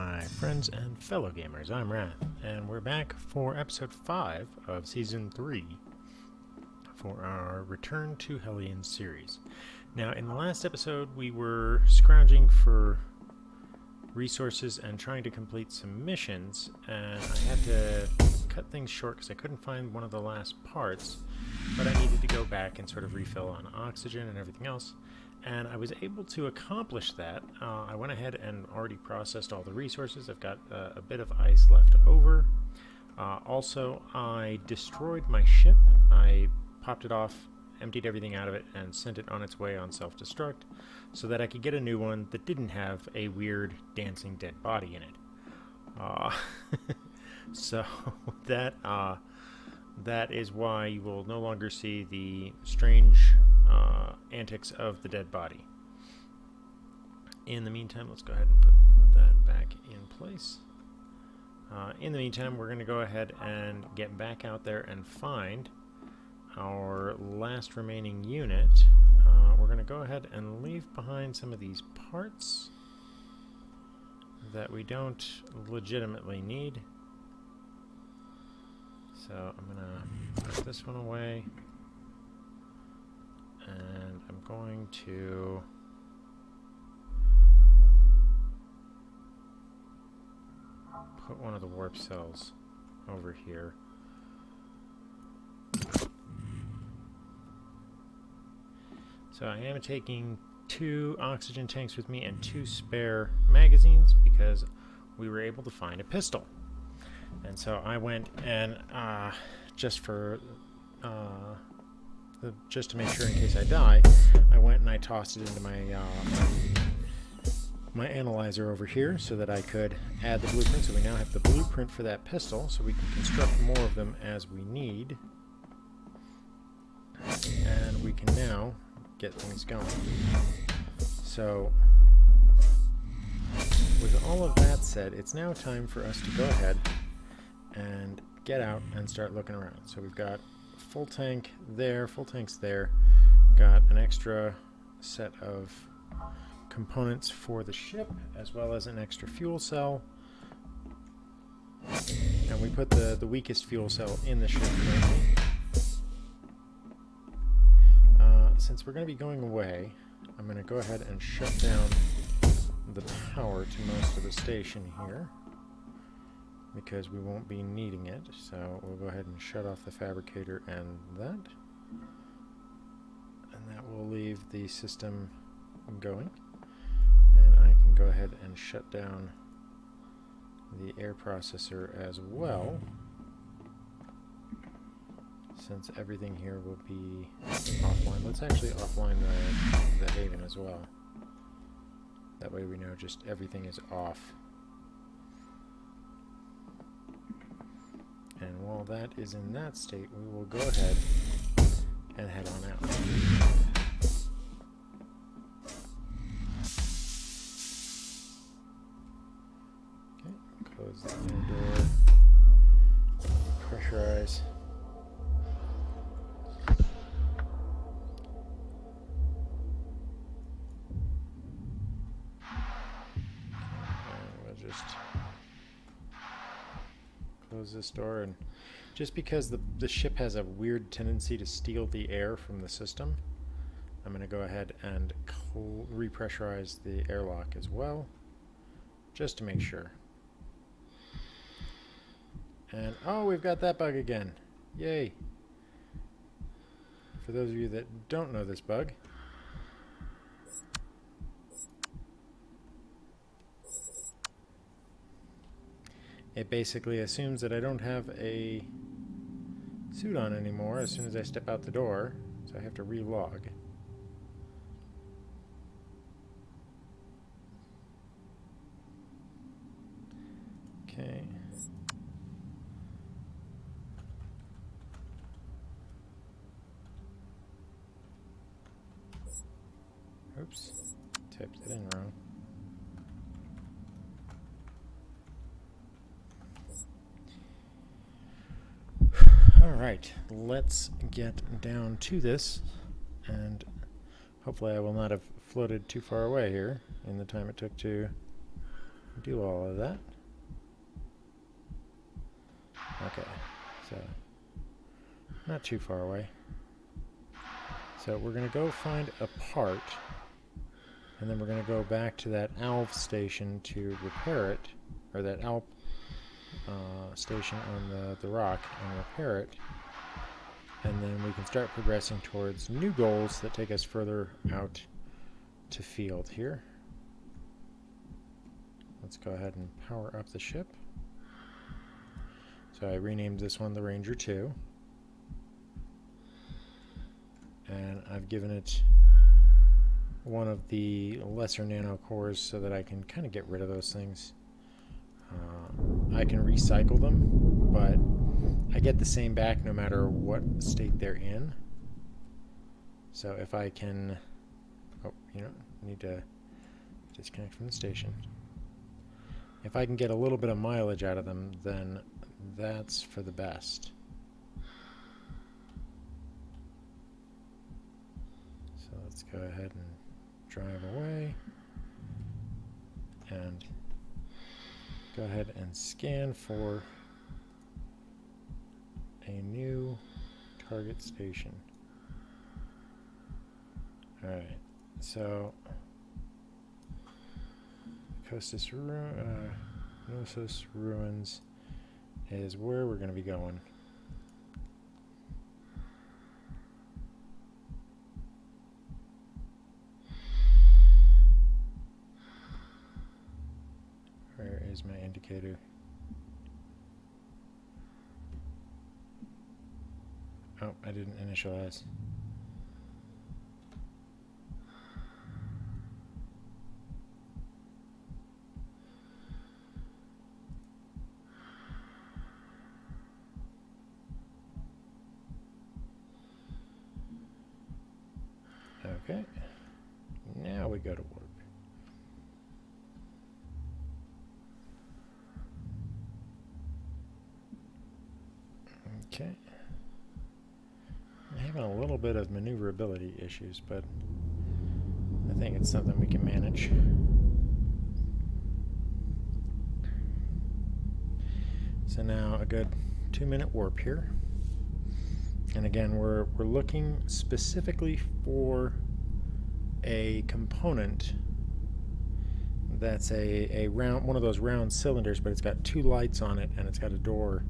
my friends and fellow gamers, I'm Wrath, and we're back for episode 5 of season 3 for our Return to Hellion series. Now, in the last episode, we were scrounging for resources and trying to complete some missions, and I had to cut things short because I couldn't find one of the last parts, but I needed to go back and sort of refill on oxygen and everything else. And I was able to accomplish that. I went ahead and already processed all the resources. I've got a bit of ice left over. Also, I destroyed my ship. I popped it off, emptied everything out of it, and sent it on its way on self-destruct so that I could get a new one that didn't have a weird dancing dead body in it. So that is why you will no longer see the strange antics of the dead body. In the meantime, let's go ahead and put that back in place. In the meantime, we're going to go ahead and get back out there and find our last remaining unit. We're going to go ahead and leave behind some of these parts that we don't legitimately need. So I'm going to put this one away. And I'm going to put one of the warp cells over here. So I am taking 2 oxygen tanks with me and 2 spare magazines because we were able to find a pistol. And so I went and just to make sure in case I die, I went and I tossed it into my analyzer over here so that I could add the blueprint. So we now have the blueprint for that pistol, so we can construct more of them as we need. And we can now get things going. So with all of that said, it's now time for us to go ahead and get out and start looking around. So we've got full tank there, full tanks there, got an extra set of components for the ship as well as an extra fuel cell, and we put the weakest fuel cell in the ship currently. Since we're going to be going away, I'm going to go ahead and shut down the power to most of the station here because we won't be needing it. So we'll go ahead and shut off the fabricator and that. And that will leave the system going. And I can go ahead and shut down the air processor as well, since everything here will be offline. Let's actually offline the Haven as well. That way we know just everything is off. And while that is in that state, we will go ahead and head on out. Okay, close the inner door, pressurize. And we'll just close this door, and just because the ship has a weird tendency to steal the air from the system, I'm going to go ahead and repressurize the airlock as well, just to make sure. And oh, we've got that bug again. Yay. For those of you that don't know this bug, it basically assumes that I don't have a suit on anymore as soon as I step out the door, so I have to relog. Okay. Oops, typed it in wrong. Alright, let's get down to this, and hopefully I will not have floated too far away here in the time it took to do all of that. Okay, so not too far away. So we're going to go find a part, and then we're going to go back to that ALV station to repair it, or that ALV station on the rock, and repair it. And then we can start progressing towards new goals that take us further out to field here. Let's go ahead and power up the ship. So I renamed this one the Ranger 2. And I've given it one of the lesser nano cores so that I can kind of get rid of those things. I can recycle them, but I get the same back no matter what state they're in. So if I can... Oh, you know, need to disconnect from the station. If I can get a little bit of mileage out of them, then that's for the best. So let's go ahead and drive away. And go ahead and scan for a new target station. Alright, so Knossos Ruins is where we're going to be going. Where is my indicator? Oh, I didn't initialize. Okay, now we go to work. Okay. I'm having a little bit of maneuverability issues, but I think it's something we can manage. So now a good 2-minute warp here. And again, we're looking specifically for a component that's a round, one of those round cylinders, but it's got 2 lights on it, and it's got a door.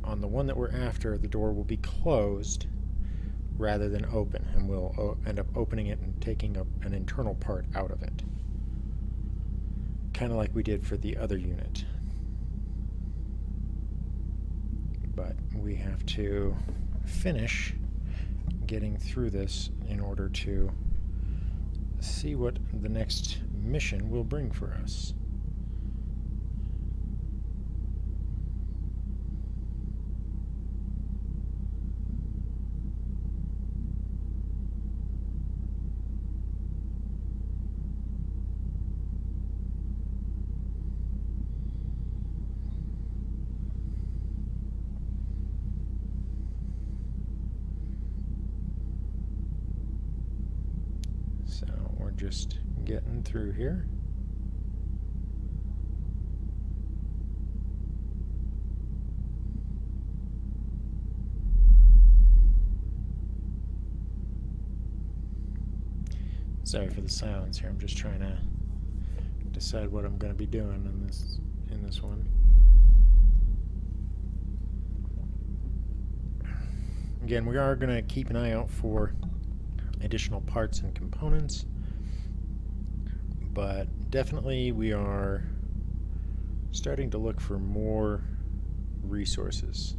On the one that we're after, the door will be closed rather than open, and we'll end up opening it and taking an internal part out of it. Kind of like we did for the other unit. But we have to finish getting through this in order to see what the next mission will bring for us. So we're just getting through here. Sorry for the silence here. I'm just trying to decide what I'm going to be doing in this one. Again, we are going to keep an eye out for additional parts and components, but definitely we are starting to look for more resources.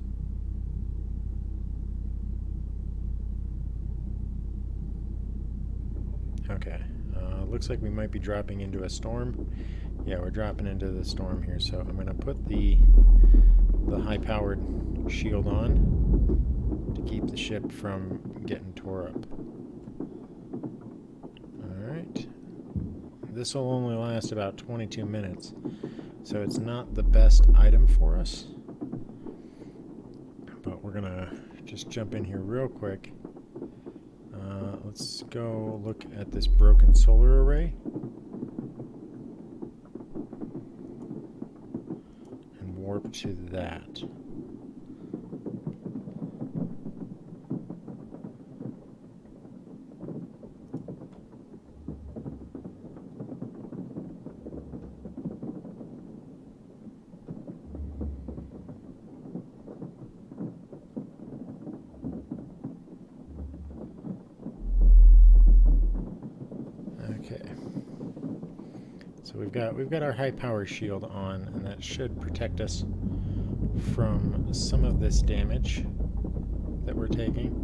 Okay, looks like we might be dropping into a storm. Yeah, we're dropping into the storm here, so I'm going to put the high-powered shield on to keep the ship from getting tore up. Alright. This will only last about 22 minutes, so it's not the best item for us. But we're going to just jump in here real quick. Let's go look at this broken solar array. warp to that. Okay. So we've got our high power shield on, and that should protect us from some of this damage that we're taking.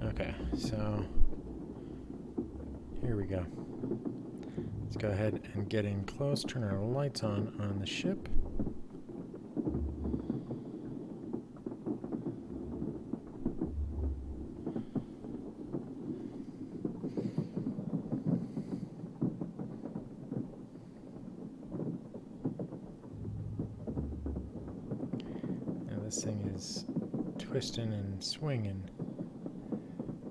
Okay, so here we go. Let's go ahead and get in close, turn our lights on the ship. Now this thing is twisting and swinging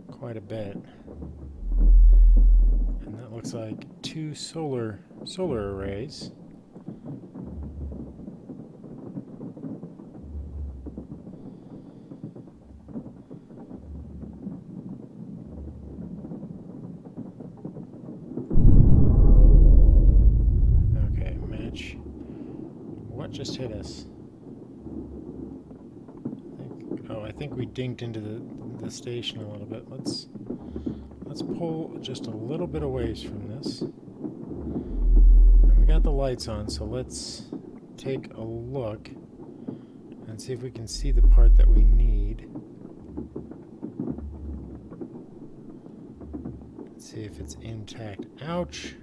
quite a bit, and that looks like two solar arrays. Okay, match. What just hit us? I think we dinked into the station a little bit. Let's pull just a little bit away from this. And we got the lights on, so let's take a look and see if we can see the part that we need. Let's see if it's intact. Ouch!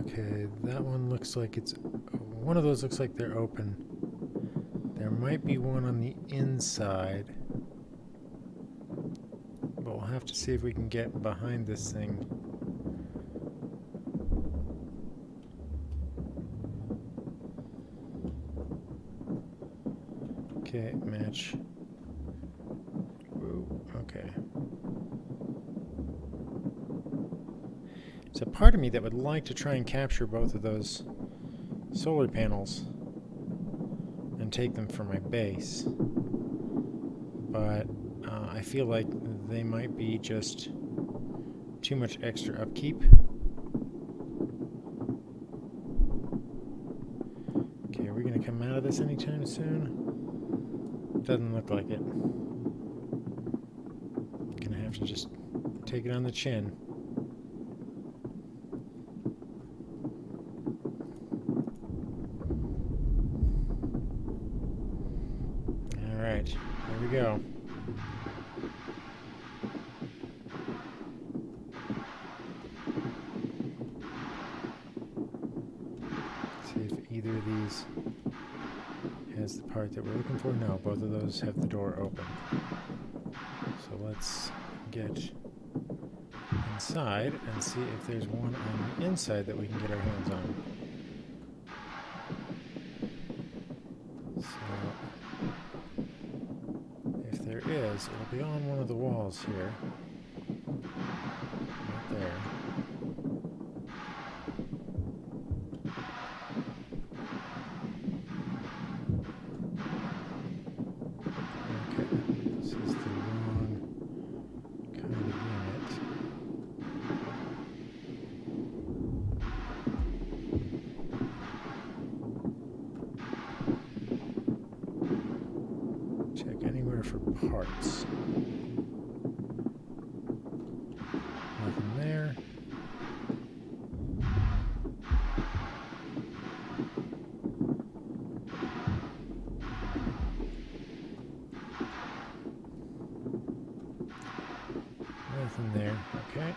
Okay, that one looks like it's... One of those looks like they're open. There might be one on the inside. But we'll have to see if we can get behind this thing. Okay, match. Whoa, okay. There's a part of me that would like to try and capture both of those solar panels and take them for my base, but I feel like they might be just too much extra upkeep. Okay, are we going to come out of this anytime soon? Doesn't look like it. Gonna have to just take it on the chin. Alright, here we go. See if either of these has the part that we're looking for. No, both of those have the door open. So let's get inside and see if there's one on the inside that we can get our hands on. So if there is, it'll be on one of the walls here. Right there. For parts. Nothing there. Nothing there. Okay.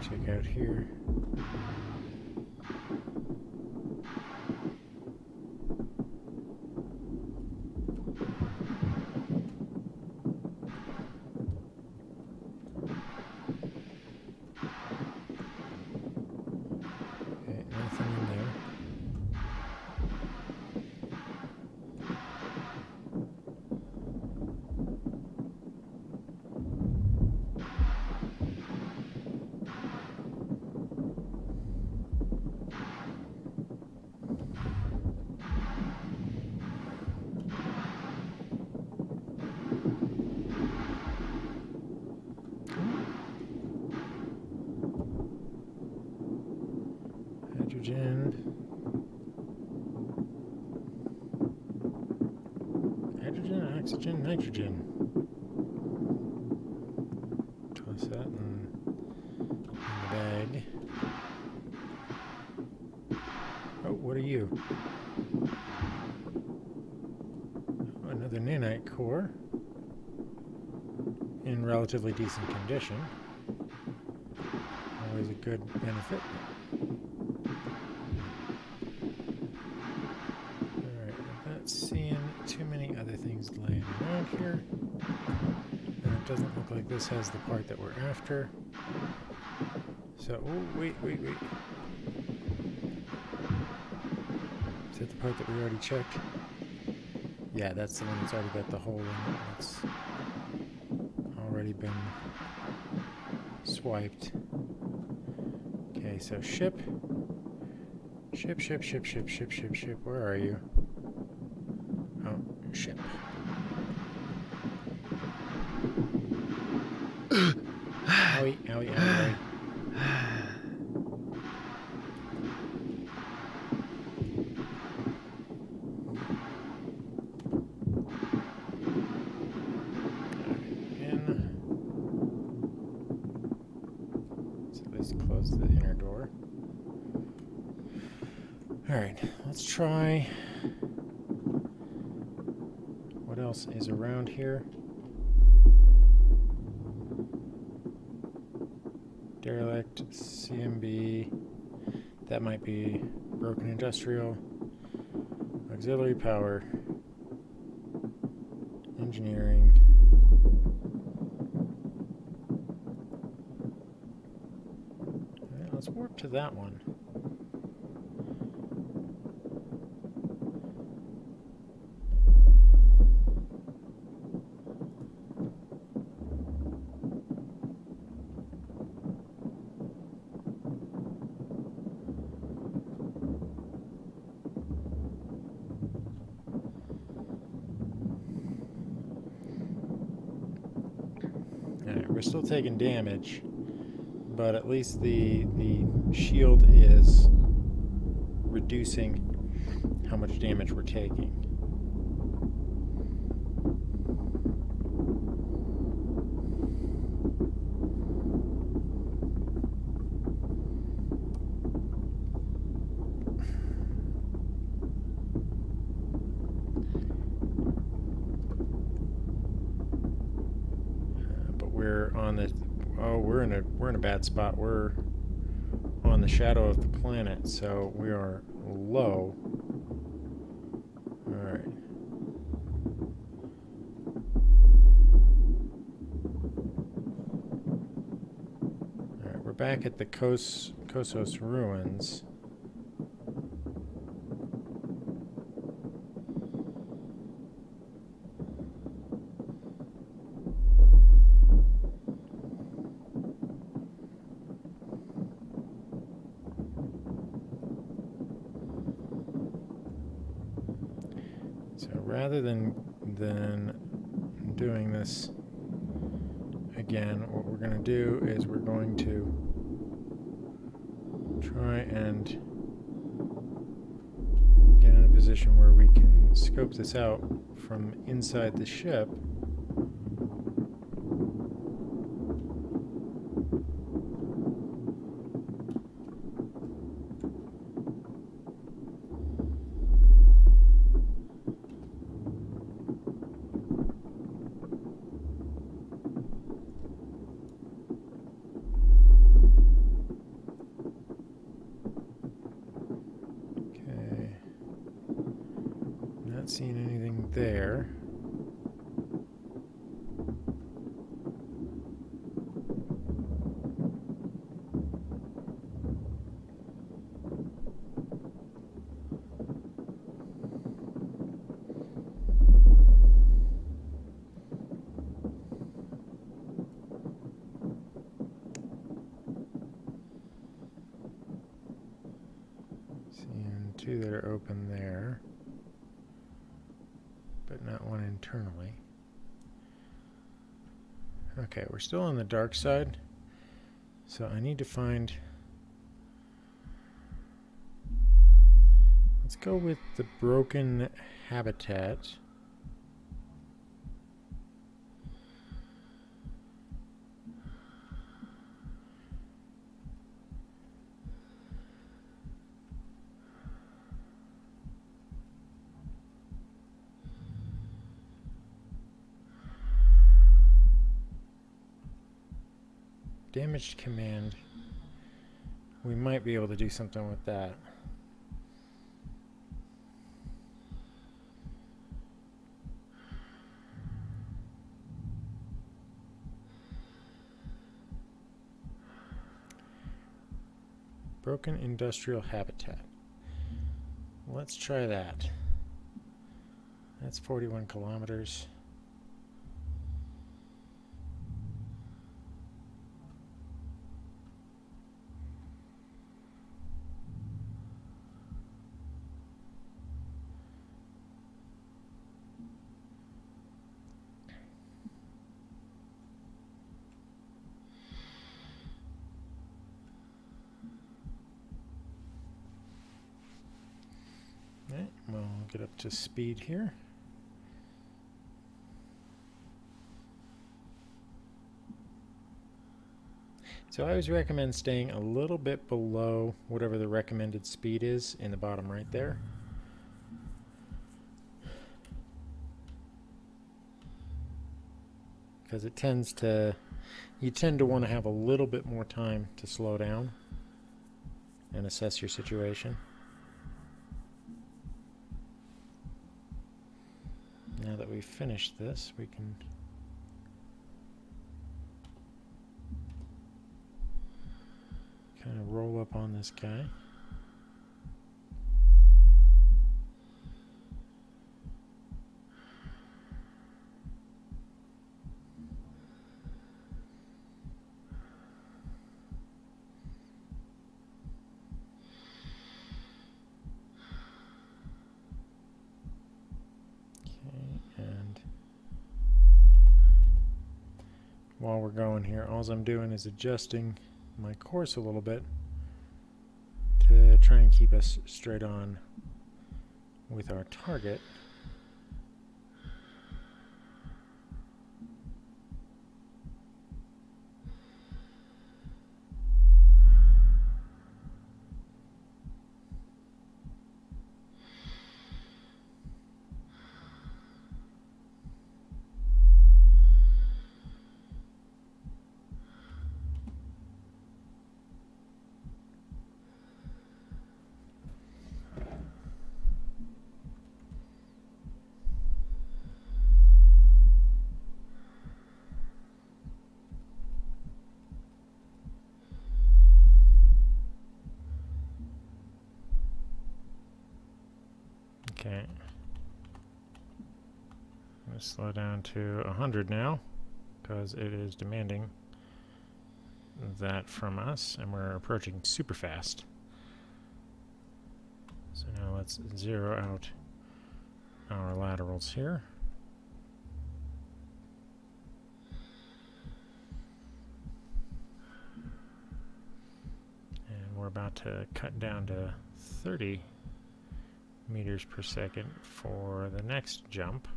Check out here. Okay, nothing in there. Hydrogen, oxygen, nitrogen. Toss that in the bag. Oh, what are you? Oh, another nanite core. In relatively decent condition. Always a good benefit. Seeing too many other things laying around here. And it doesn't look like this has the part that we're after. So, oh, wait. Is that the part that we already checked? Yeah, that's the one that's already got the hole in it. It's already been swiped. Okay, so ship. Ship. Where are you? Ship. Owie. In. So let's close the inner door. Alright, let's try. What else is around here? Derelict, CMB. That might be broken industrial. Auxiliary power. Engineering. Alright, let's warp to that one. We're still taking damage, but at least the shield is reducing how much damage we're taking. We're on the we're in a bad spot. We're on the shadow of the planet, so we are low. All right. All right, we're back at the Kossos ruins. So rather than doing this again, what we're going to do is we're going to try and get in a position where we can scope this out from inside the ship. there. And two that are open there, but not one internally. Okay, we're still on the dark side, so I need to find... Let's go with the broken habitat. Damaged command. We might be able to do something with that. Broken industrial habitat. Let's try that. That's 41 kilometers. Okay, we'll get up to speed here. So I always recommend staying a little bit below whatever the recommended speed is in the bottom right there. Because it tends to, you tend to want to have a little bit more time to slow down and assess your situation. Now that we've finished this, we can kind of roll up on this guy. While we're going here, all I'm doing is adjusting my course a little bit to try and keep us straight on with our target. Okay. I'm going to slow down to 100 now, because it is demanding that from us, and we're approaching super fast. So now let's zero out our laterals here. And we're about to cut down to 30 meters per second for the next jump.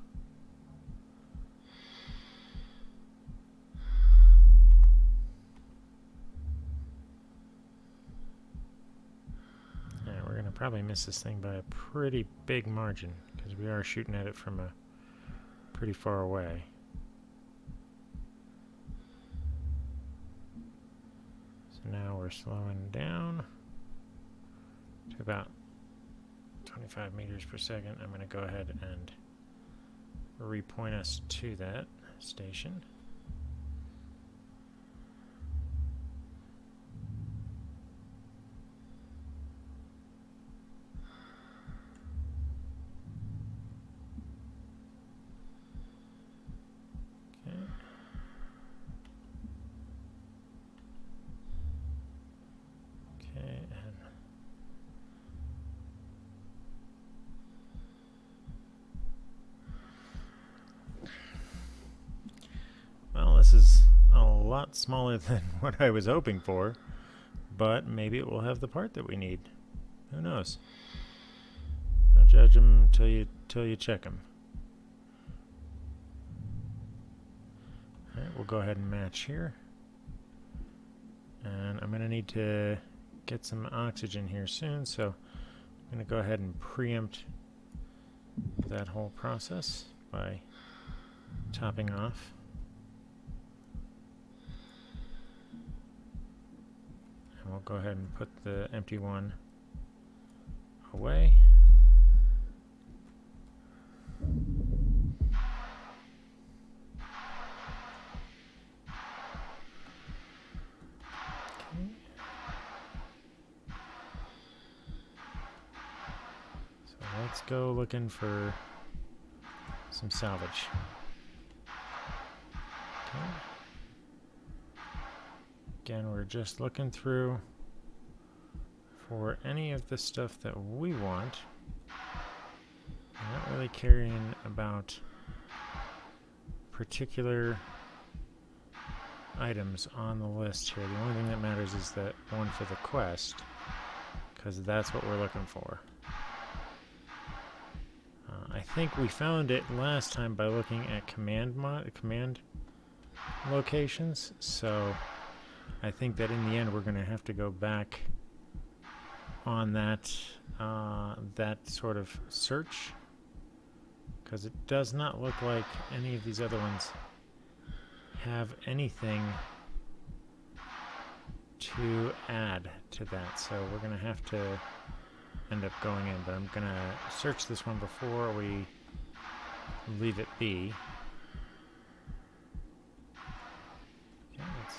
Yeah, we're going to probably miss this thing by a pretty big margin because we are shooting at it from a pretty far away. So now we're slowing down to about 25 meters per second. I'm going to go ahead and repoint us to that station. This is a lot smaller than what I was hoping for, but maybe it will have the part that we need. Who knows? Don't judge them till you check them. All right, we'll go ahead and match here, and I'm going to need to get some oxygen here soon, so I'm going to go ahead and preempt that whole process by topping off. And we'll go ahead and put the empty one away. Okay. So let's go looking for some salvage. Okay. Again, we're just looking through for any of the stuff that we want. I'm not really caring about particular items on the list here. The only thing that matters is that one for the quest, because that's what we're looking for. I think we found it last time by looking at command locations, so I think that in the end we're going to have to go back on that that sort of search, because it does not look like any of these other ones have anything to add to that, so we're going to have to end up going in, but I'm going to search this one before we leave it be. Okay, let's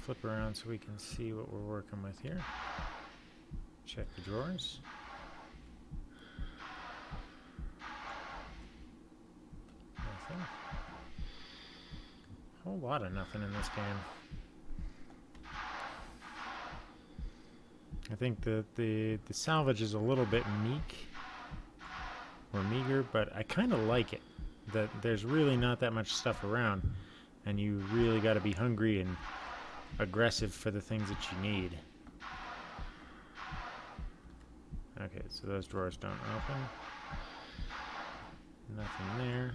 flip around so we can see what we're working with here. Check the drawers. Nothing. A whole lot of nothing in this game. I think the salvage is a little bit meek or meager, but I kind of like it. That there's really not that much stuff around, and you really got to be hungry and aggressive for the things that you need. Okay, so those drawers don't open. Nothing there.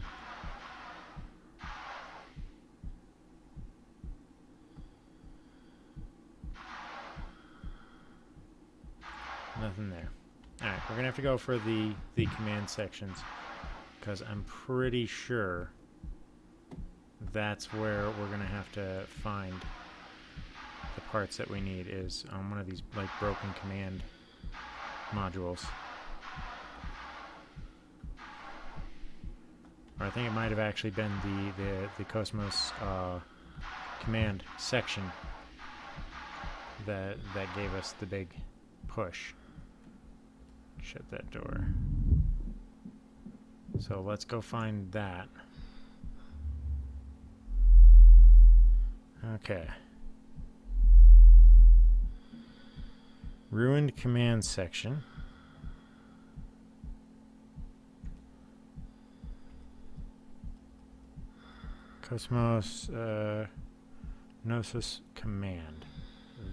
Nothing there. Alright, we're going to have to go for the command sections, because I'm pretty sure that's where we're going to have to find the parts that we need, is on one of these like broken command modules. Or I think it might have actually been the Cosmos command section that gave us the big push. Shut that door. So let's go find that. Okay. Ruined command section. Cosmos Gnosis command.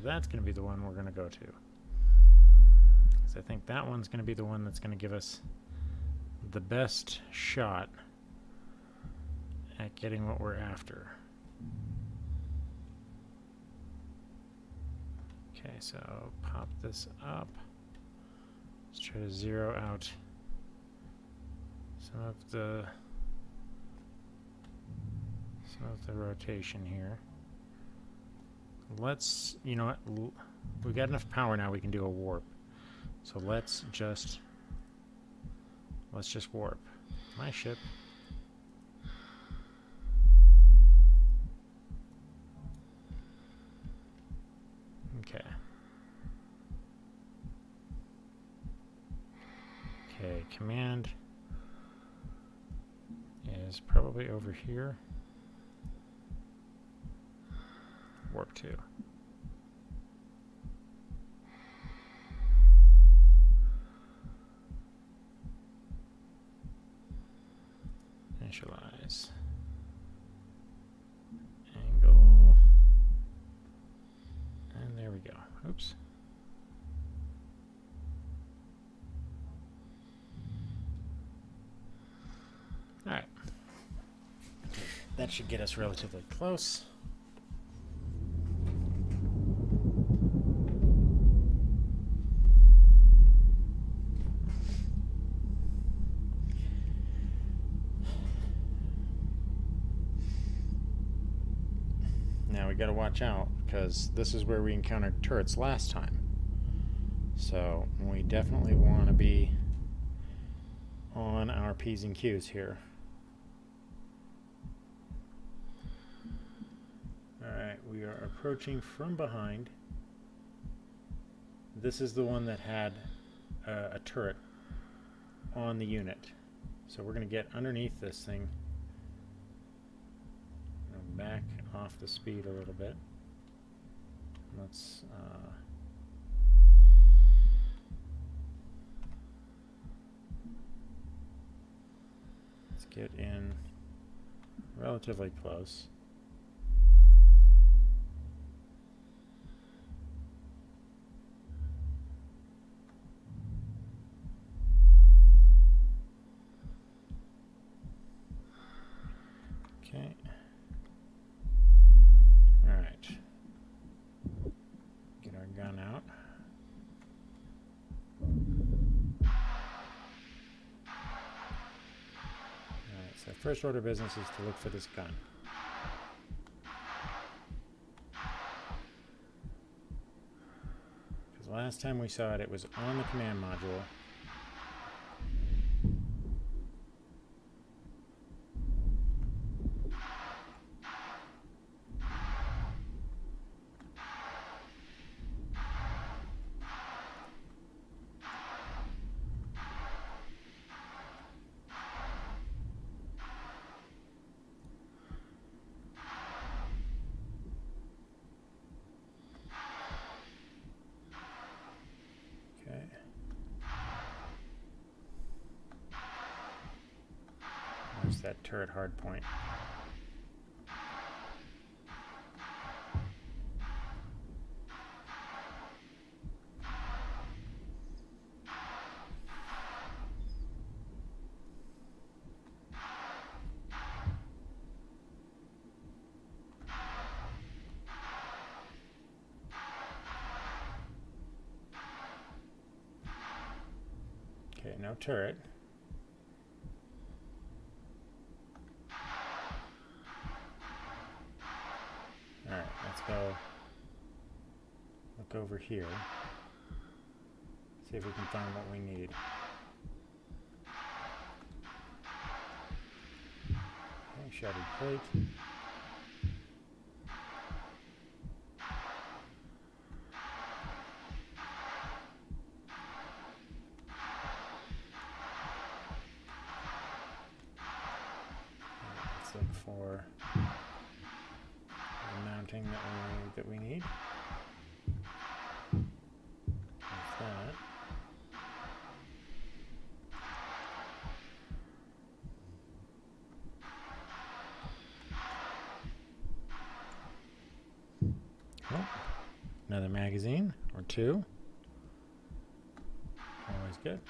That's going to be the one we're going to go to. Because I think that one's going to be the one that's going to give us the best shot at getting what we're after. Okay, so pop this up. Let's try to zero out some of the rotation here. Let's, you know what, we've got enough power now, we can do a warp. So let's just warp. My ship command is probably over here. Warp 2. Initialize. Angle. And there we go. Oops. Alright. That should get us relatively close. Now we gotta watch out, because this is where we encountered turrets last time. So we definitely want to be on our P's and Q's here. Alright, we are approaching from behind. This is the one that had a turret on the unit. So we're going to get underneath this thing. Back off the speed a little bit. Let's get in relatively close. Okay. All right. Get our gun out. So first order of business is to look for this gun. Because last time we saw it, it was on the command module. There's that turret hard point. Okay, no turret. Alright, let's go look over here. See if we can find what we need. Okay, shattered plate. Let's look for mounting that we need. That's that. Oh, another magazine or two. Always good.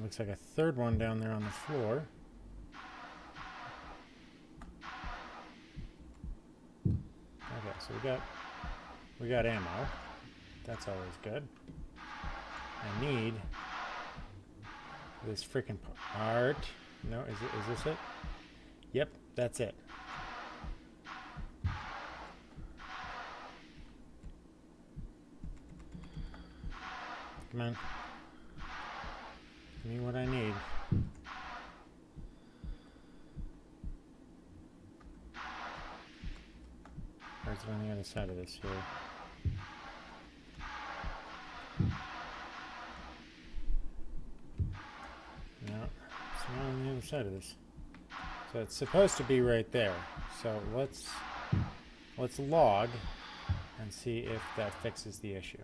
Looks like a third one down there on the floor. Okay, so we got ammo. That's always good. I need this freaking part. No, is this it? Yep, that's it. Come on. Give me what I need. Or is it on the other side of this here? wrong side of this. So it's supposed to be right there. So let's log and see if that fixes the issue.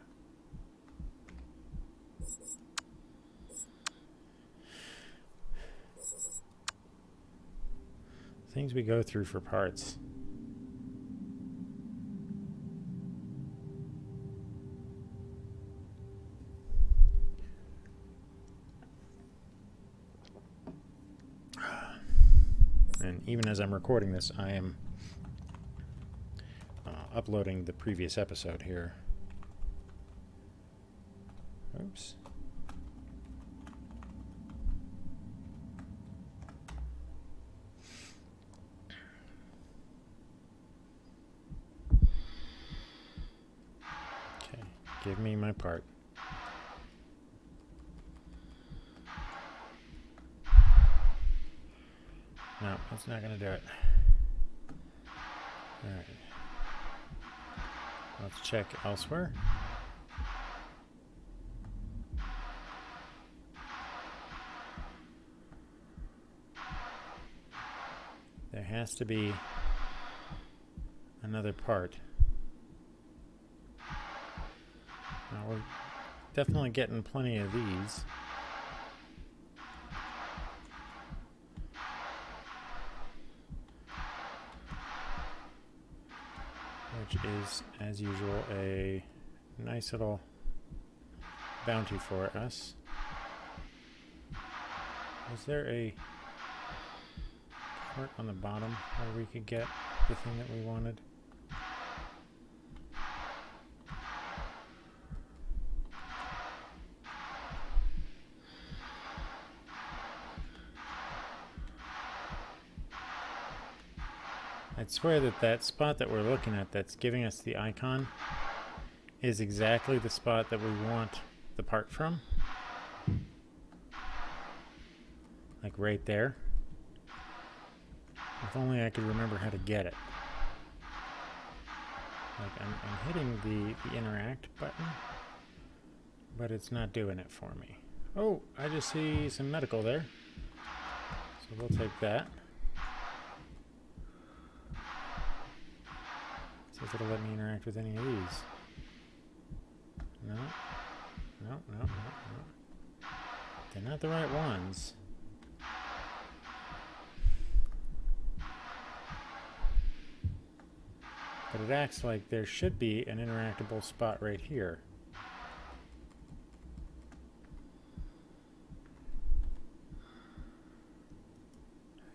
Things we go through for parts. And even as I'm recording this, I am uploading the previous episode here. Oops. Okay, give me my part. No, that's not going to do it. Alright. Let's check elsewhere. There has to be another part. Now we're definitely getting plenty of these. Which is, as usual, a nice little bounty for us. Is there a part on the bottom where we could get the thing that we wanted? I'd swear that that spot that we're looking at that's giving us the icon is exactly the spot that we want the part from. Like right there. If only I could remember how to get it. Like I'm hitting the interact button, but it's not doing it for me. Oh, I just see some medical there. So we'll take that. See if it'll let me interact with any of these. No. No, no, no, no. They're not the right ones. But it acts like there should be an interactable spot right here.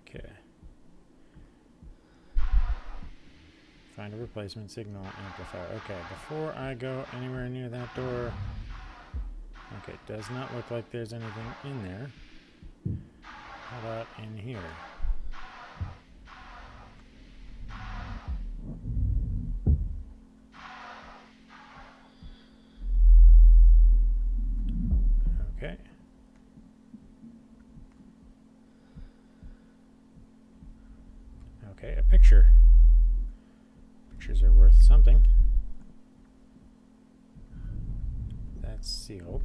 Okay. Find a replacement signal amplifier. Okay, before I go anywhere near that door... Okay, does not look like there's anything in there. How about in here? Okay. Okay, a picture. Pictures are worth something. That's sealed.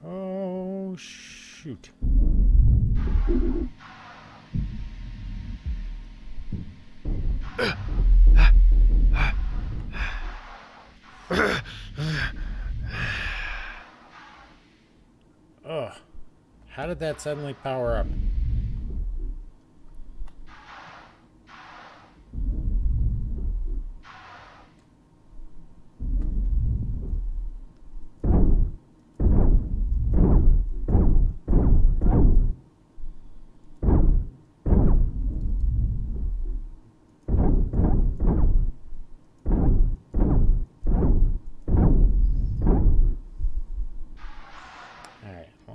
Oh, shoot. Oh, how did that suddenly power up?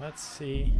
Let's see.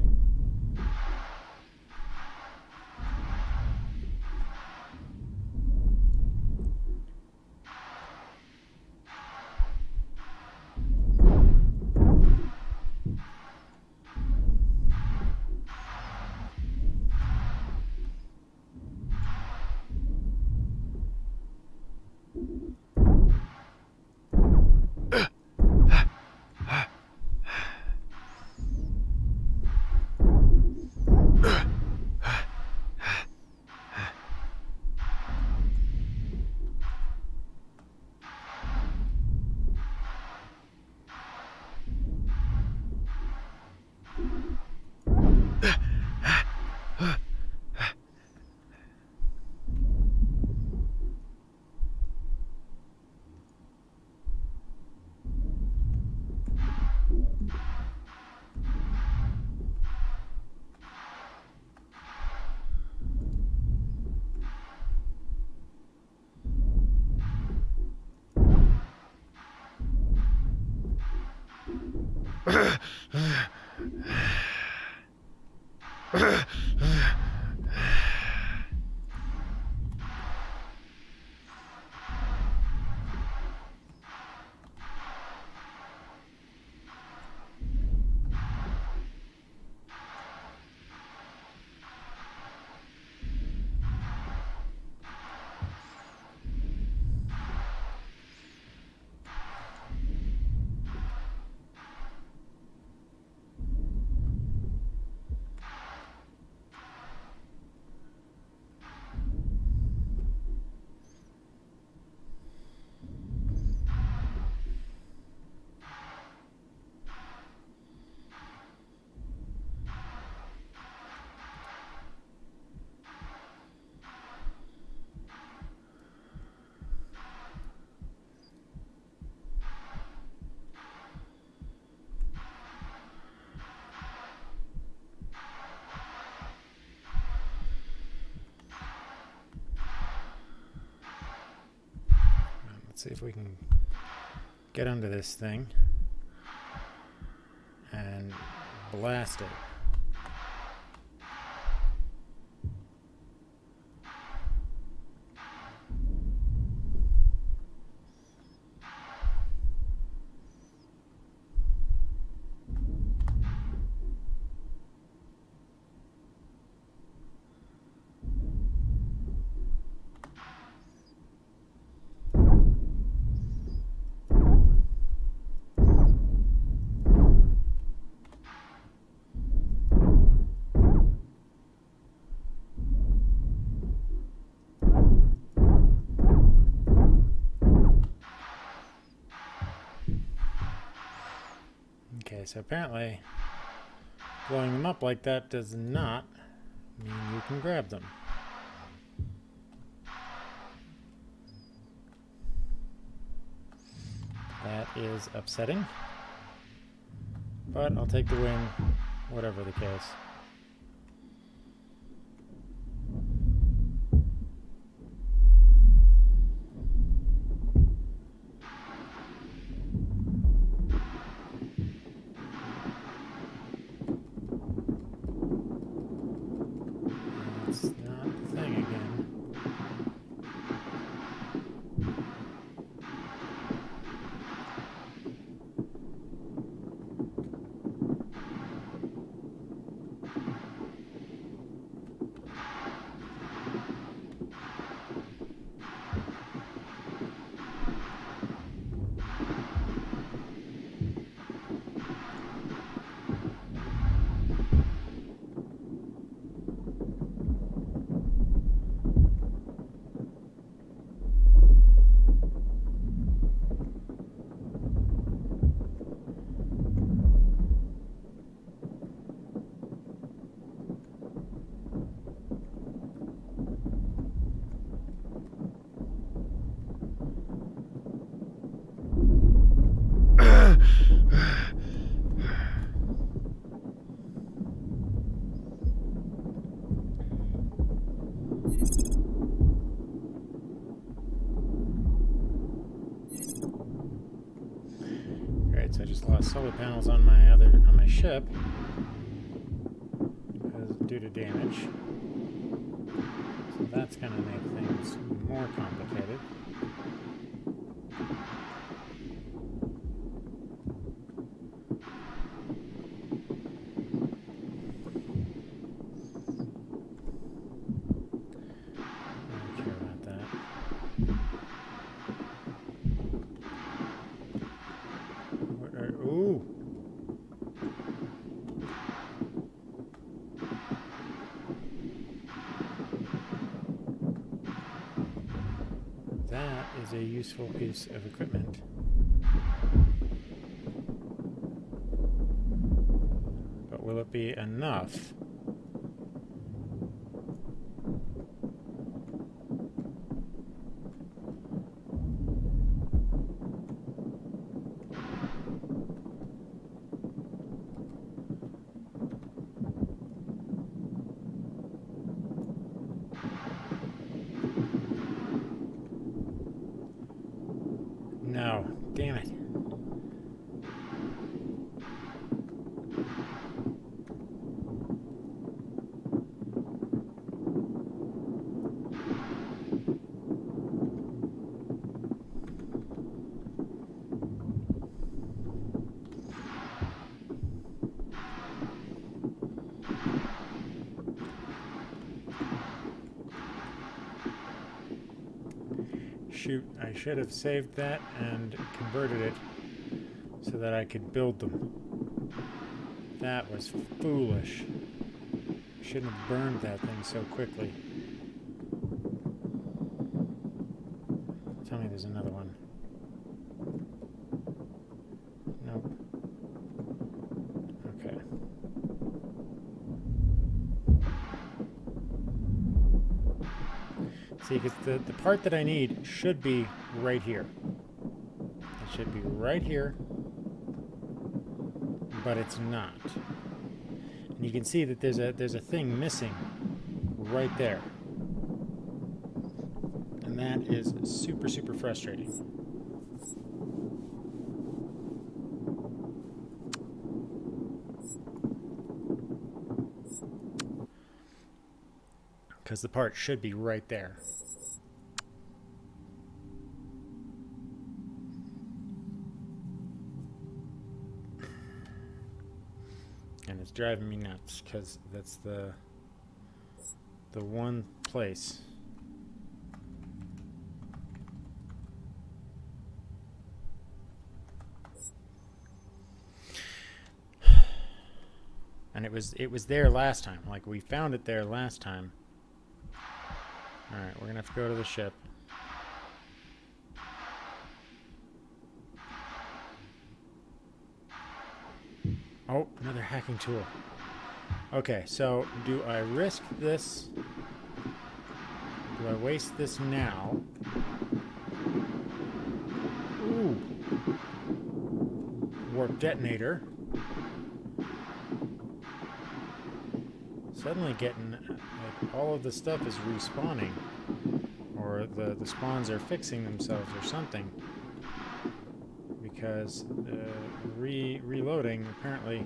Let's see if we can get under this thing and blast it. Okay, so apparently blowing them up like that does not mean you can grab them. That is upsetting, but I'll take the win, whatever the case. That's not the thing again. Great, so I just lost solar panels on my ship due to damage. So that's going to make things more complicated. Ooh. That is a useful piece of equipment. But will it be enough? No, damn it. Shoot, I should have saved that and converted it so that I could build them. That was foolish. Shouldn't have burned that thing so quickly. Tell me there's another one. Nope. Okay. See, because the part that I need should be right here. It should be right here, but it's not. And you can see that there's a thing missing right there. And that is super, super frustrating. Because the part should be right there. And it's driving me nuts because that's the one place. And it was there last time. Like, we found it there last time. Alright, we're gonna have to go to the ship. Oh, another hacking tool. Okay, so do I risk this? Do I waste this now? Ooh. Warp detonator. Suddenly getting, like, all of the stuff is respawning. Or the spawns are fixing themselves or something. Because reloading apparently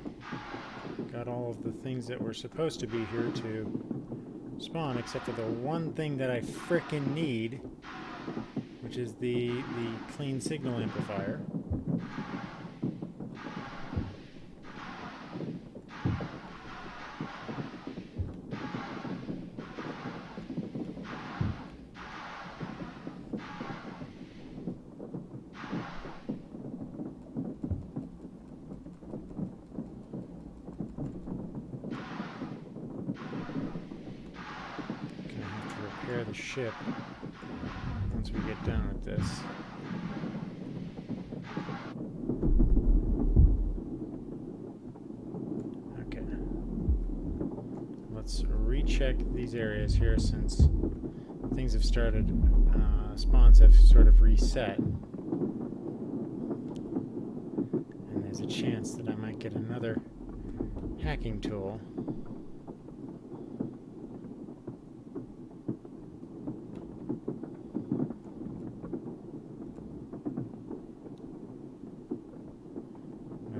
got all of the things that were supposed to be here to spawn, except for the one thing that I frickin' need, which is the clean signal amplifier. The ship once we get done with this. Okay. Let's recheck these areas here since things have started, spawns have sort of reset. And there's a chance that I might get another hacking tool.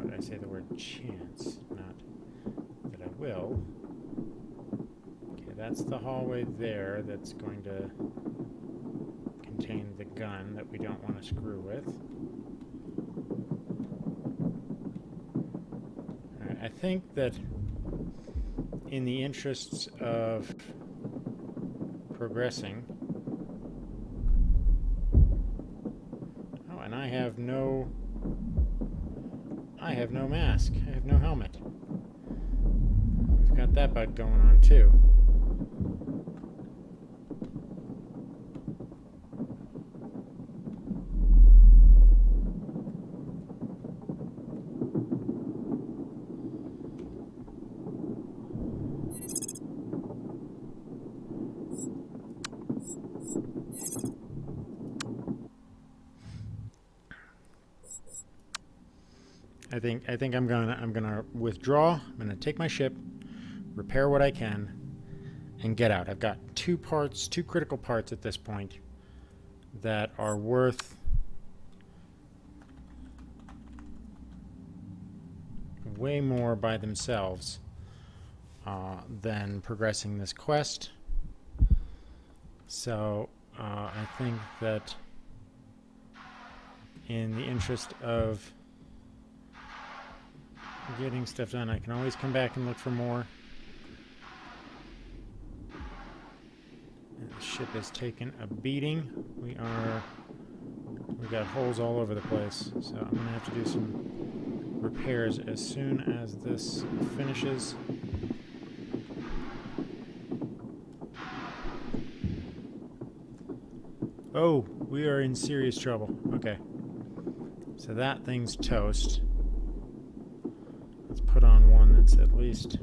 I say the word chance, not that I will. Okay, that's the hallway there that's going to contain the gun that we don't want to screw with. Alright, I think that in the interests of progressing... Oh, and I have no mask. I have no helmet. We've got that bug going on too. I think I'm gonna withdraw. I'm gonna take my ship, repair what I can, and get out. I've got two critical parts at this point that are worth way more by themselves than progressing this quest. So I think that in the interest of getting stuff done, I can always come back and look for more. And the ship has taken a beating. We've got holes all over the place, so I'm gonna have to do some repairs as soon as this finishes. Oh, we are in serious trouble. Okay. So that thing's toast. Let's put on one that's at least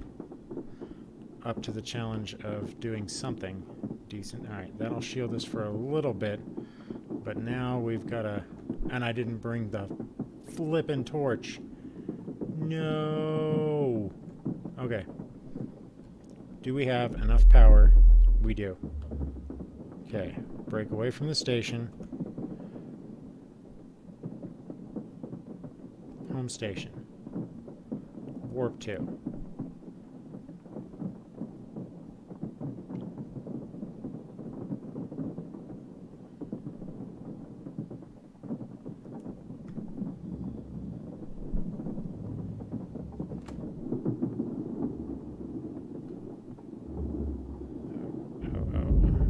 up to the challenge of doing something decent. Alright, that'll shield us for a little bit. But now we've got a... And I didn't bring the flippin' torch. No! Okay. Do we have enough power? We do. Okay. Break away from the station. Home station. Warp 2.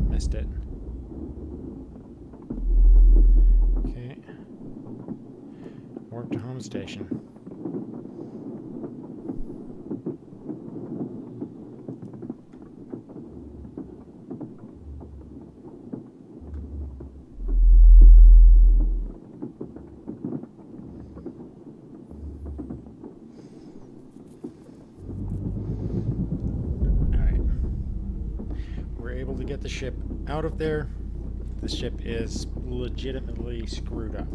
Missed it. Okay. Warp to home station. Able to get the ship out of there. The ship is legitimately screwed up.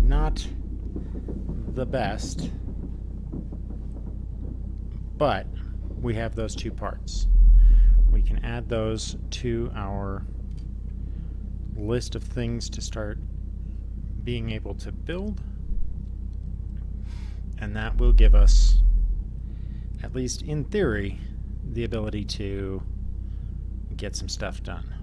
Not the best, but we have those two parts. We can add those to our list of things to start being able to build, and that will give us, at least in theory, the ability to get some stuff done.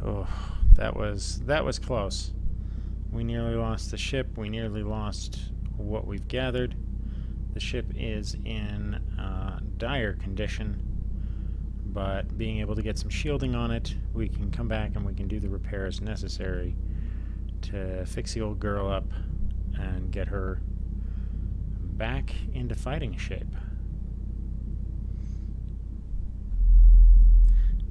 Oh, that was close. We nearly lost the ship. We nearly lost what we've gathered. The ship is in dire condition, but being able to get some shielding on it, we can come back and we can do the repairs necessary to fix the old girl up and get her back into fighting shape.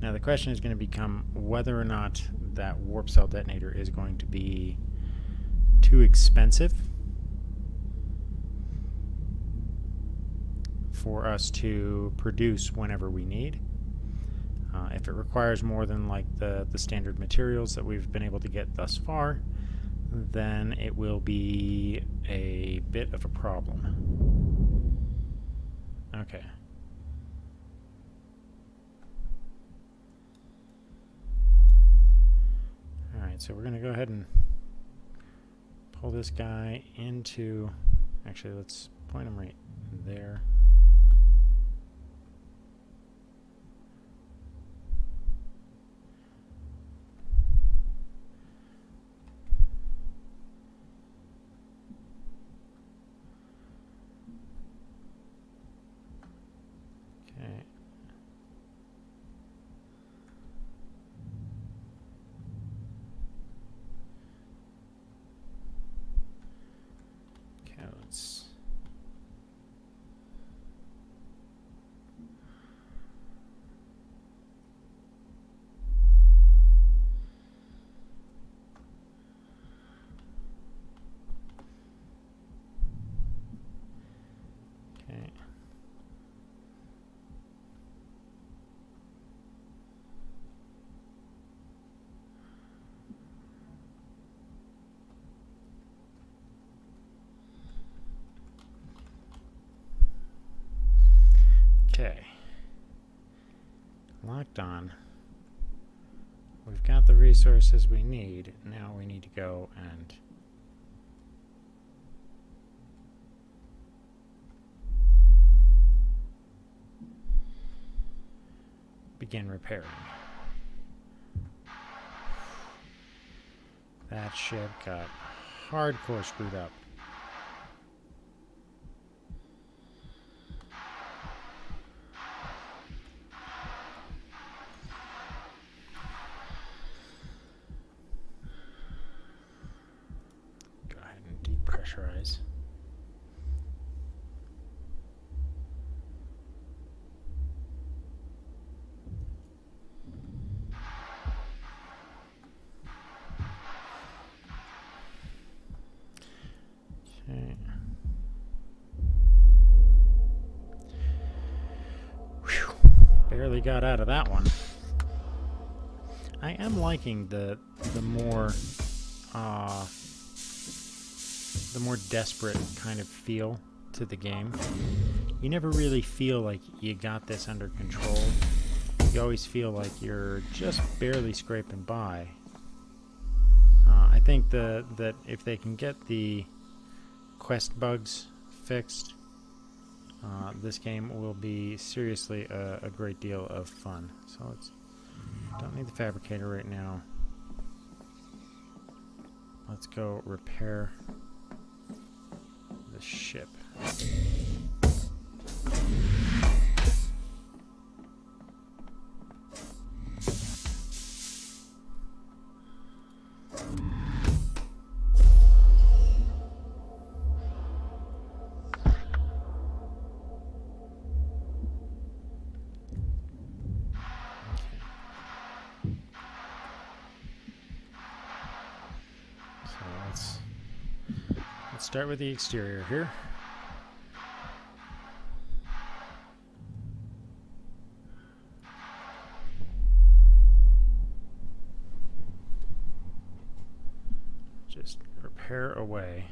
Now the question is going to become whether or not that warp cell detonator is going to be too expensive for us to produce whenever we need. If it requires more than like the standard materials that we've been able to get thus far, then it will be a bit of a problem. Okay. Alright, so we're going to go ahead and pull this guy into... Actually, let's point him right there. Okay. Okay. Locked on. We've got the resources we need. Now we need to go and begin repairing. That ship got hardcore screwed up. Go ahead and depressurize. Okay. Whew. Barely got out of that one. I am liking the more desperate kind of feel to the game. You never really feel like you got this under control. You always feel like you're just barely scraping by. I think that if they can get the quest bugs fixed, this game will be seriously a great deal of fun. So don't need the fabricator right now. Let's go repair the ship. Let's start with the exterior here. Just repair away.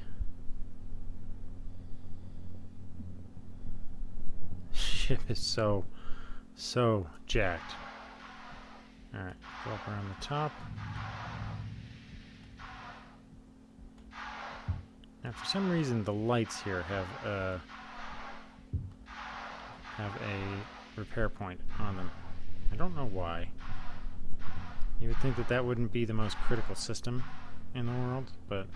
Ship is so jacked. Alright, go up around the top. Now, for some reason, the lights here have a repair point on them. I don't know why. You would think that that wouldn't be the most critical system in the world, but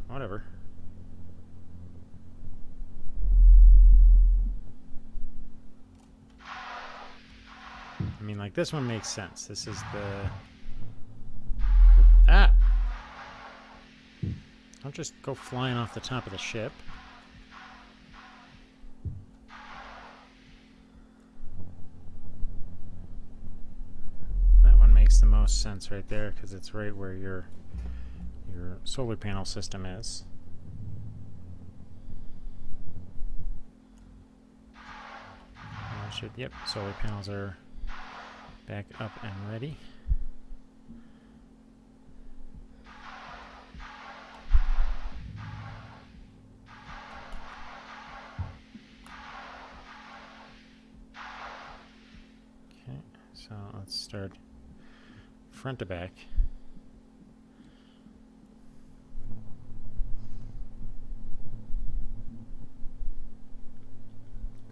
whatever. I mean, like, this one makes sense. This is the... Ah! Don't just go flying off the top of the ship. That one makes the most sense right there because it's right where your solar panel system is. Yep, solar panels are back up and ready. So let's start front to back.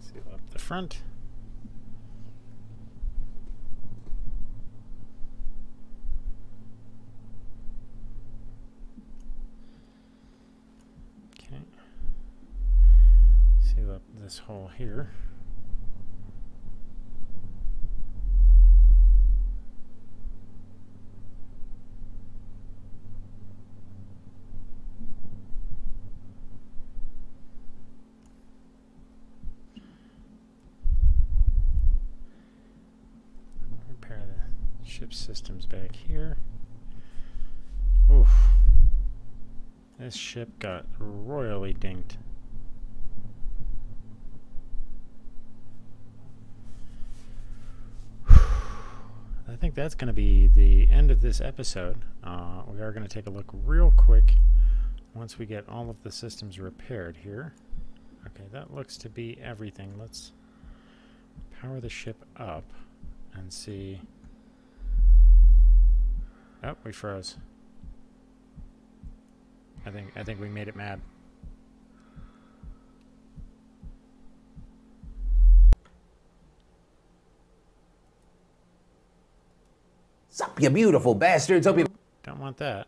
Seal up the front. Okay. Seal up this hole here. Ship systems back here. Oof. This ship got royally dinked. I think that's going to be the end of this episode. We are going to take a look real quick once we get all of the systems repaired here. Okay, that looks to be everything. Let's power the ship up and see. Oh, we froze. I think we made it mad. Sup, you beautiful bastards. Hope you... Don't want that.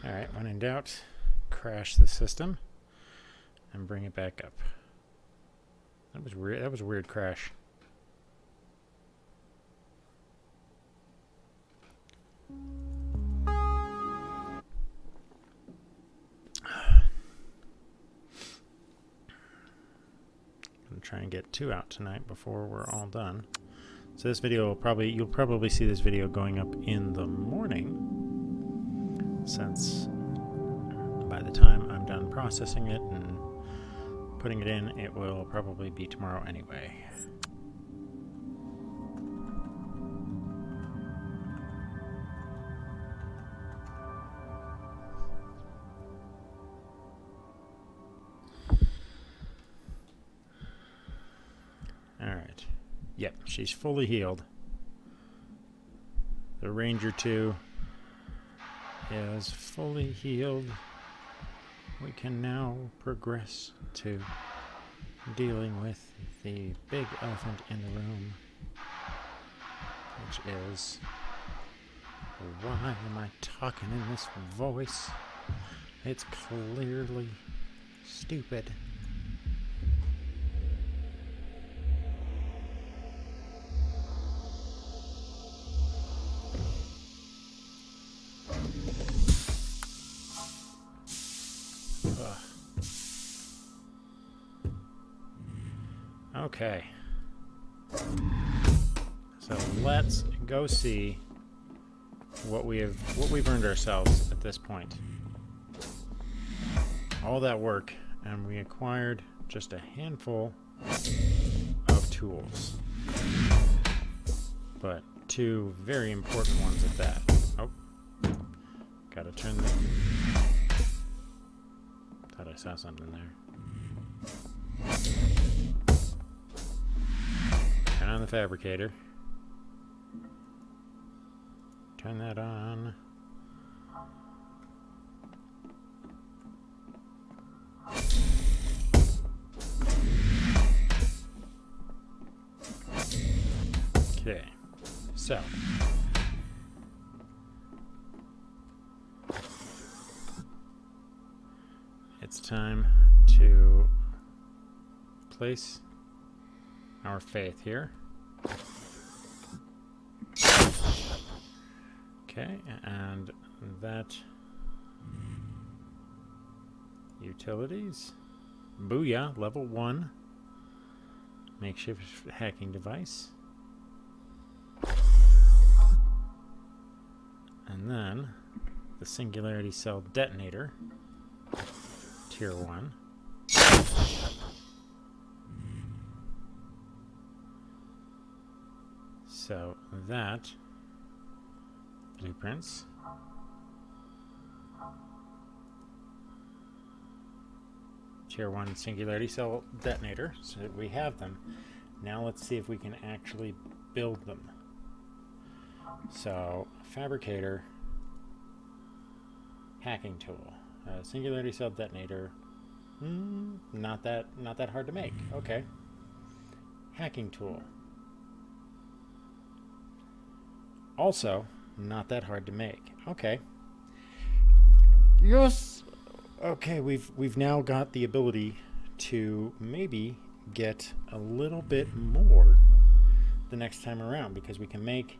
Alright, when in doubt, crash the system and bring it back up. That was weird. That was a weird crash. I'm try and get 2 out tonight before we're all done. So this video will you'll probably see this video going up in the morning, since by the time I'm done processing it and putting it in, it will probably be tomorrow anyway. Alright. Yep, she's fully healed. The Ranger 2 is fully healed. We can now progress to dealing with the big elephant in the room, which is, why am I talking in this voice? It's clearly stupid. Okay, so let's go see what we've earned ourselves at this point. All that work, and we acquired just a handful of tools, but 2 very important ones at that. Oh, gotta turn the... Thought I saw something there. Turn on the fabricator. Turn that on. Okay, so it's time to place our faith here. Okay, and that utilities. Booyah, level 1. Makeshift hacking device. And then the singularity cell detonator. Tier 1. So that blueprints. Tier 1 singularity cell detonator, so we have them. Now let's see if we can actually build them. So fabricator, hacking tool, singularity cell detonator. Not that hard to make. Okay. Hacking tool. Also, not that hard to make. Okay. Yes. Okay, we've now got the ability to maybe get a little bit more the next time around, because we can make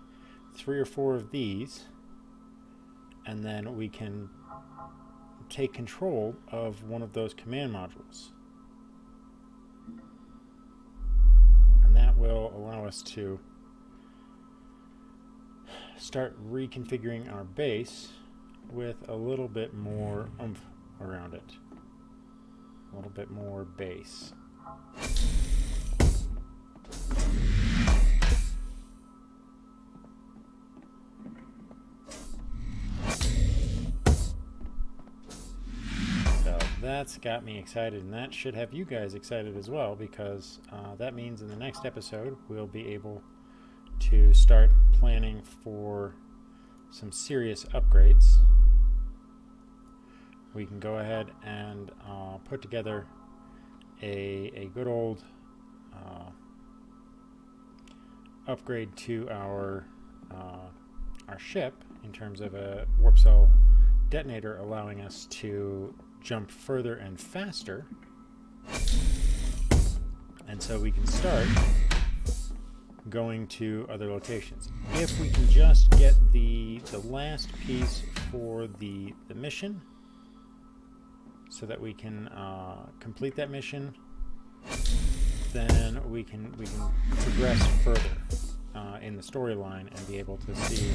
3 or 4 of these, and then we can take control of one of those command modules. And that will allow us to start reconfiguring our base with a little bit more oomph around it. A little bit more base. that's got me excited, and that should have you guys excited as well, because that means in the next episode we'll be able to start planning for some serious upgrades. We can go ahead and put together a good old upgrade to our ship in terms of a warp cell detonator, allowing us to jump further and faster, and so we can start going to other locations. If we can just get the last piece for the mission, so that we can complete that mission, then we can progress further in the storyline and be able to see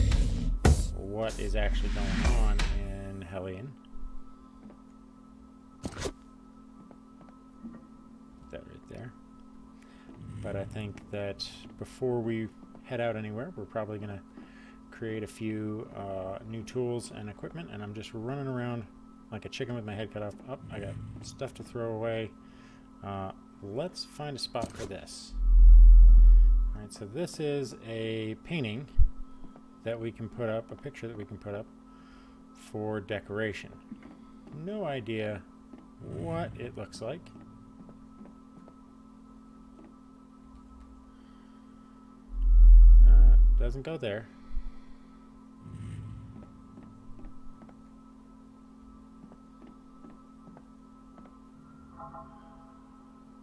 what is actually going on in Hellion. That right there. But I think that before we head out anywhere, we're probably going to create a few new tools and equipment, and I'm just running around like a chicken with my head cut off. Oh, I got stuff to throw away. Let's find a spot for this. Alright, so this is a painting that we can put up, a picture that we can put up for decoration. No idea what it looks like. Doesn't go there.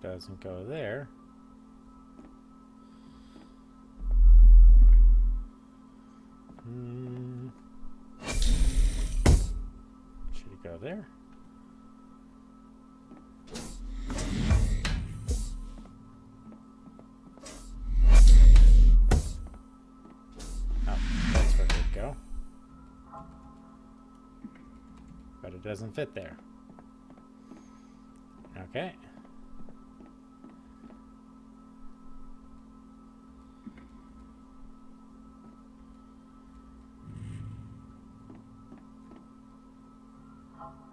Doesn't go there. Should it go there? Oh, that's where it would go. But it doesn't fit there. Okay.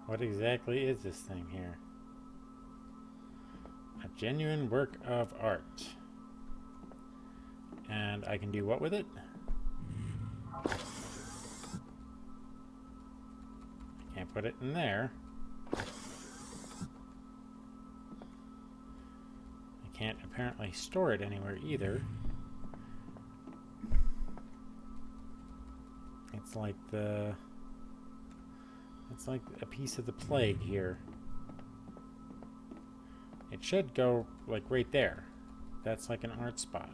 What exactly is this thing here? A genuine work of art. And I can do what with it? I can't put it in there. I can't apparently store it anywhere either. It's like it's like a piece of the plague here. It should go like right there. That's like an art spot.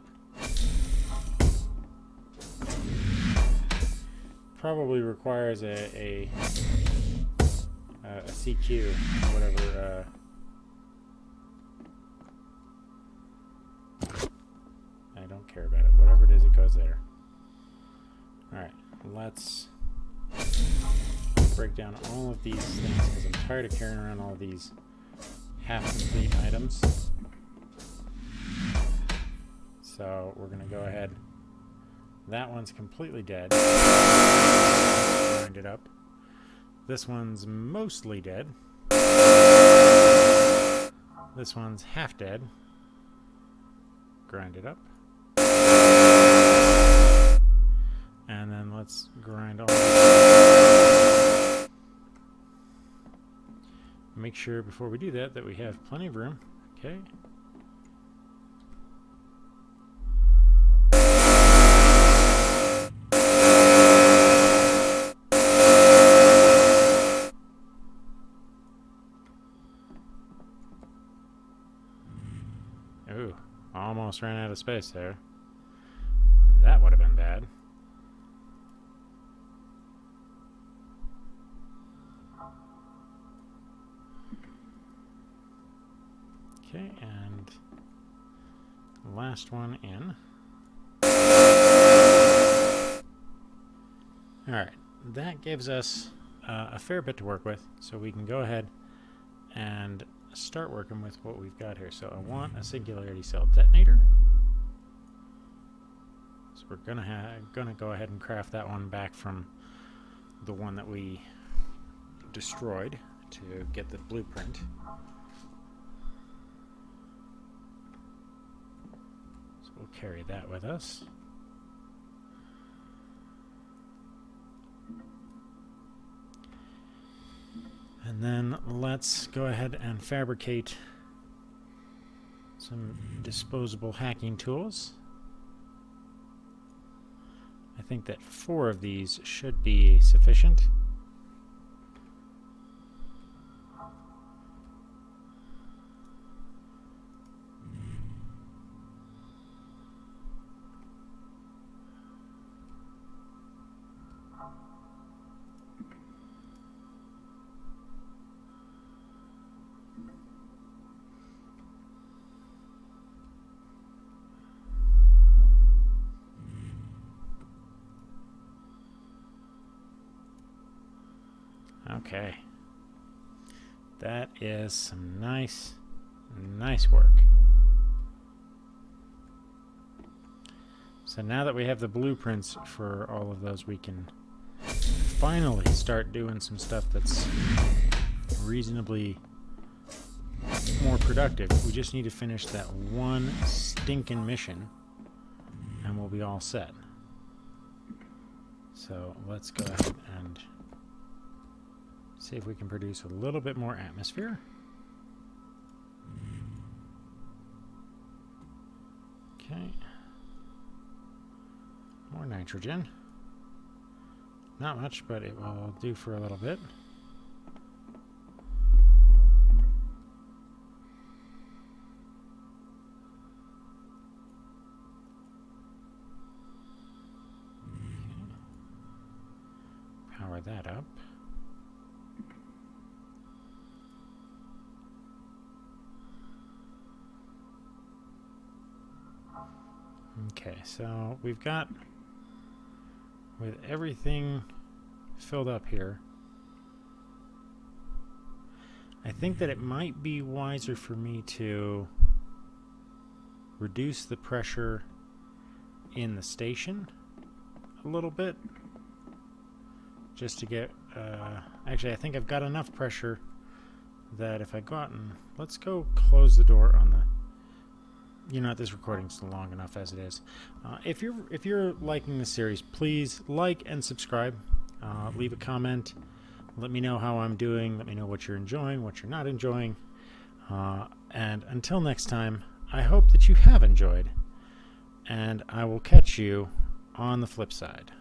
Probably requires a CQ, whatever. I don't care about it. Whatever it is, it goes there. Alright, let's break down all of these things because I'm tired of carrying around all these half-complete items. So we're going to go ahead. That one's completely dead. Grind it up. This one's mostly dead. This one's half dead. Grind it up. And then let's grind all this. Make sure before we do that that we have plenty of room. Okay. Ooh, almost ran out of space there. That would have been bad. Okay, and last one in. Alright, that gives us a fair bit to work with, so we can go ahead and start working with what we've got here. So I want a singularity cell detonator. So we're gonna go ahead and craft that one back from the one that we destroyed to get the blueprint. So we'll carry that with us. And then let's go ahead and fabricate some disposable hacking tools. I think that 4 of these should be sufficient. Okay, that is some nice work. So now that we have the blueprints for all of those, we can finally start doing some stuff that's reasonably more productive. We just need to finish that one stinking mission and we'll be all set. So let's go ahead and see if we can produce a little bit more atmosphere. Okay. More nitrogen. Not much, but it will do for a little bit. Okay. Power that up. Okay, so we've got, with everything filled up here, I think that it might be wiser for me to reduce the pressure in the station a little bit, just to get, actually I think I've got enough pressure that if I go out and, let's go close the door on the, you know, this recording's long enough as it is. If you're liking this series, please like and subscribe. Leave a comment. Let me know how I'm doing. Let me know what you're enjoying, what you're not enjoying. And until next time, I hope that you have enjoyed. And I will catch you on the flip side.